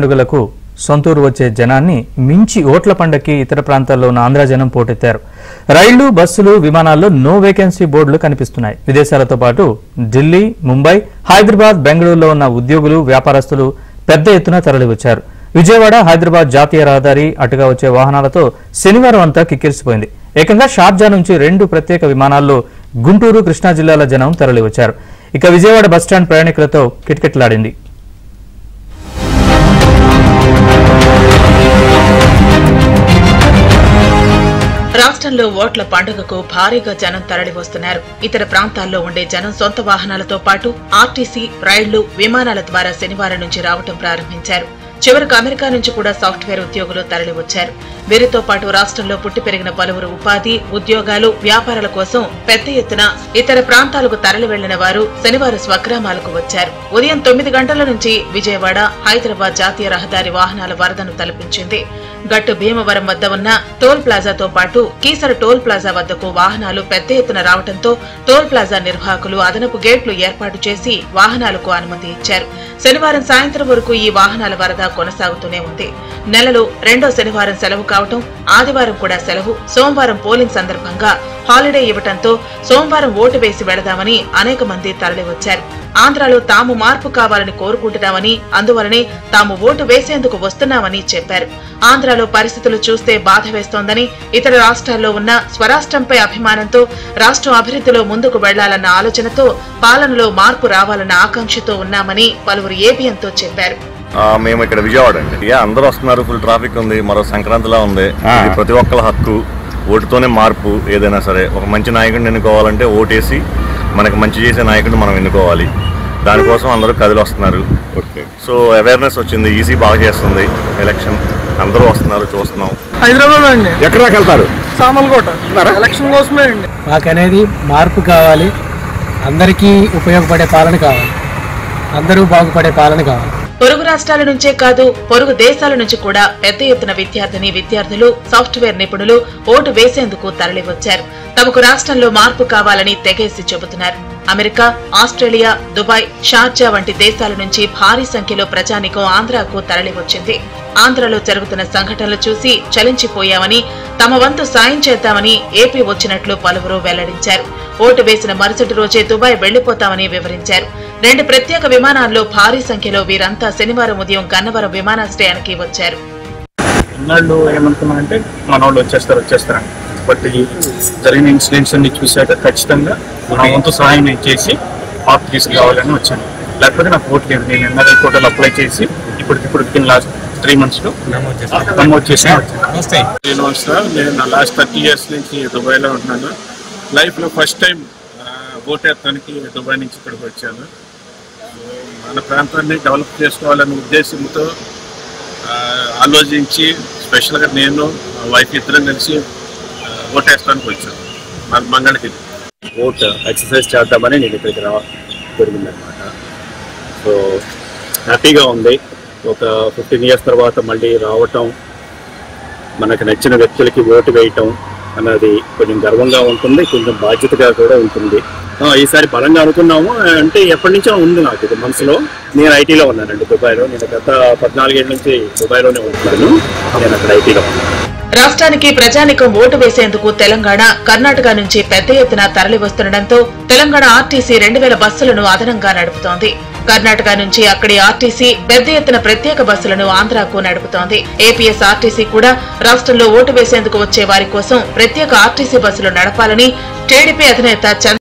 పండుగలకు సొంతూరు వచ్చే జనాన్ని మించి ఓట్ల పండగకి ఇతర ప్రాంతాల్లో ఉన్న ఆంధ్ర జనం పోటెత్తారు. రైళ్లు, బస్సులు, విమానాల్లో నో వేకెన్సీ బోర్డులు కనిపిస్తున్నాయి. విదేశాలతో పాటు ఢిల్లీ, ముంబై, హైదరాబాద్, బెంగళూరులో ఉన్న ఉద్యోగులు, వ్యాపారస్తులు పెద్ద ఎత్తున తరలివచ్చారు. విజయవాడ, హైదరాబాద్ జాతీయ రహదారి అటుగా వచ్చే వాహనాలతో శనివారం అంతా కిక్కిరిసిపోయింది. ఏకంగా షార్జా నుంచి 2 ప్రత్యేక విమానాల్లో గుంటూరు, కృష్ణా జిల్లాల జనం తరలివచ్చారు. ఇక విజయవాడ బస్టాండ్ ప్రయాణికులతో కిటకిటలాడింది. రాష్ట్రంలో ఓట్ల పండుగకు భారీగా జనం తరలివస్తున్నారు. ఇతర ప్రాంతాల్లో ఉండే జనం సొంత వాహనాలతో పాటు ఆర్టీసీ, రైళ్లు, విమానాల ద్వారా శనివారం నుంచి రావటం ప్రారంభించారు. చివరకు అమెరికా నుంచి కూడా సాఫ్ట్వేర్ ఉద్యోగులు తరలివచ్చారు. వీరితో పాటు రాష్ట్రంలో పుట్టి పెరిగిన పలువురు ఉపాధి, ఉద్యోగాలు, వ్యాపారాల కోసం పెద్ద ఎత్తున ఇతర ప్రాంతాలకు తరలి వెళ్లిన వారు శనివారం స్వగ్రామాలకు వచ్చారు. ఉదయం 9 గంటల నుంచి విజయవాడ, హైదరాబాద్ జాతీయ రహదారి వాహనాల వరదను తలపించింది. గట్టు భీమవరం వద్ద ఉన్న టోల్ ప్లాజాతో పాటు కీసర టోల్ ప్లాజా వద్దకు వాహనాలు పెద్ద ఎత్తున రావడంతో టోల్ ప్లాజా నిర్వాహకులు అదనపు గేట్లు ఏర్పాటు చేసి వాహనాలకు అనుమతి ఇచ్చారు. శనివారం సాయంత్రం వరకు ఈ వాహనాల వరద కొనసాగుతూనే ఉంది. నెలలో 2వ శనివారం సెలవు కావటం, ఆదివారం కూడా సెలవు. సోమవారం పోలింగ్ సందర్భంగా హాలిడే ఇవ్వడంతో సోమవారం ఓటు వేసి వెళదామని అనేక మంది తరలివచ్చారు. ఆంధ్రాలో తాము మార్పు కావాలని కోరుకుంటున్నామని, అందువలనే తాము ఓటు వేసేందుకు వస్తున్నామని చెప్పారు. ఆంధ్రాలో పరిస్థితులు చూస్తే బాధ వేస్తోందని, ఇతర రాష్ట్రాల్లో ఉన్న స్వరాష్ట్రంపై అభిమానంతో, రాష్ట్రం అభివృద్ధిలో ముందుకు వెళ్లాలన్న ఆలోచనతో, పాలనలో మార్పు రావాలన్న ఆకాంక్షతో ఉన్నామని పలువురు ఏబిఎన్తో చెప్పారు. మేము ఇక్కడ విజయవాడ అండి. అందరూ వస్తున్నారు, ఫుల్ ట్రాఫిక్ ఉంది, మరో సంక్రాంతిలా ఉంది. ఇది ప్రతి ఒక్కళ్ళ హక్కు. ఓటుతోనే మార్పు ఏదైనా సరే. ఒక మంచి నాయకుడిని ఎన్నుకోవాలంటే ఓటేసి మనకు మంచి చేసే నాయకుడిని మనం ఎన్నుకోవాలి. దానికోసం అందరూ కదిలి వస్తున్నారు. సో అవేర్నెస్ వచ్చింది, ఈసీ బాగా చేస్తుంది ఎలక్షన్. అందరూ వస్తున్నారు, చూస్తున్నాం. హైదరాబాద్ అండి. ఎక్కడ వెళ్తారు? సామల్కోట ఎలక్షన్ కోసమే అండి. మాకనేది మార్పు కావాలి, అందరికీ ఉపయోగపడే పాలన కావాలి, అందరూ బాగుపడే పాలన కావాలి. పొరుగు రాష్ట్రాల నుంచే కాదు, పొరుగు దేశాల నుంచి కూడా పెద్ద ఎత్తున విద్యార్థులు, సాఫ్ట్వేర్ నిపుణులు ఓటు వేసేందుకు తరలివచ్చారు. తమకు రాష్ట్రంలో మార్పు కావాలని తెగేసి చెబుతున్నారు. అమెరికా, ఆస్ట్రేలియా, దుబాయ్, షార్జా వంటి దేశాల నుంచి భారీ సంఖ్యలో ప్రజానీకం ఆంధ్రాకు తరలివచ్చింది. ఆంధ్రలో జరుగుతున్న సంఘటనలు చూసి చలించిపోయామని, తమ వంతు సాయం చేద్దామని ఏపీ వచ్చినట్లు పలువురు వెల్లడించారు. ఓటు వేసిన మరుసటి రోజే దుబాయ్ వెళ్లిపోతామని వివరించారు. 2 ప్రత్యేక విమానాల్లో భారీ సంఖ్యలో వీరంతా శనివారం ఉదయం గన్నవరం విమానాశ్రయానికి వచ్చారు. ఇన్నాళ్ళు ఏమనుకున్నామంటే మన వాళ్ళు వచ్చేస్తారని, బట్ జరిగిన ఇన్సిడెంట్స్ అన్ని చూశాక ఖచ్చితంగా నా వంతు సహాయం నేను చేసి మార్పు తీసుకురావాలని వచ్చాను. లేకపోతే నాకు ఓటు లేదు. నేను ఎన్ఆర్ఐ కోటాలు అప్లై చేసి ఇప్పుడు లాస్ట్ 3 monthsలో నమోదు చేసాను. నేను లాస్ట్ 30 years నుంచి దుబాయ్లో ఉంటున్నాను. లైఫ్లో ఫస్ట్ టైం ఓటు వేయడానికి దుబాయ్ నుంచి ఇక్కడికి వచ్చాను. మన ప్రాంతాన్ని డెవలప్ చేసుకోవాలనే ఉద్దేశంతో ఆలోచించి స్పెషల్గా నేను వైఫ్ ఇద్దరం కలిసి ఓటు వేస్తానికి వచ్చాను. మన మంగళగిరి ఓట్ ఎక్సర్సైజ్ చేద్దామని నేను ఇక్కడికి జరిగిందనమాట. సో హ్యాపీగా ఉంది. ఒక 15 years తర్వాత మళ్ళీ రావటం, మనకు నచ్చిన వ్యక్తులకి ఓటు వేయటం అన్నది కొంచెం గర్వంగా ఉంటుంది, కొంచెం బాధ్యతగా కూడా ఉంటుంది. ఈసారి బలంగా అనుకున్నాము అంటే ఎప్పటి నుంచో ఉంది నాకు ఇది మనసులో. నేను ఐటీలో ఉన్నానండి దుబాయ్లో. నేను గత 14 ఏళ్ళ నుంచి దుబాయ్లోనే ఉంటున్నాను. నేను అక్కడ ఐటీలో ఉన్నాను. రాష్ట్రానికి ప్రజానికం ఓటు వేసేందుకు తెలంగాణ, కర్ణాటక నుంచి పెద్ద ఎత్తున తరలి వస్తుండటంతో తెలంగాణ ఆర్టీసీ 2000 బస్సులను అదనంగా నడుపుతోంది. కర్ణాటక నుంచి అక్కడి ఆర్టీసీ పెద్ద ఎత్తున ప్రత్యేక బస్సులను ఆంధ్రాకు నడుపుతోంది. ఏపీఎస్ ఆర్టీసీ కూడా రాష్ట్రంలో ఓటు వేసేందుకు వచ్చే వారి కోసం ప్రత్యేక ఆర్టీసీ బస్సులు నడపాలని టీడీపీ అధినేత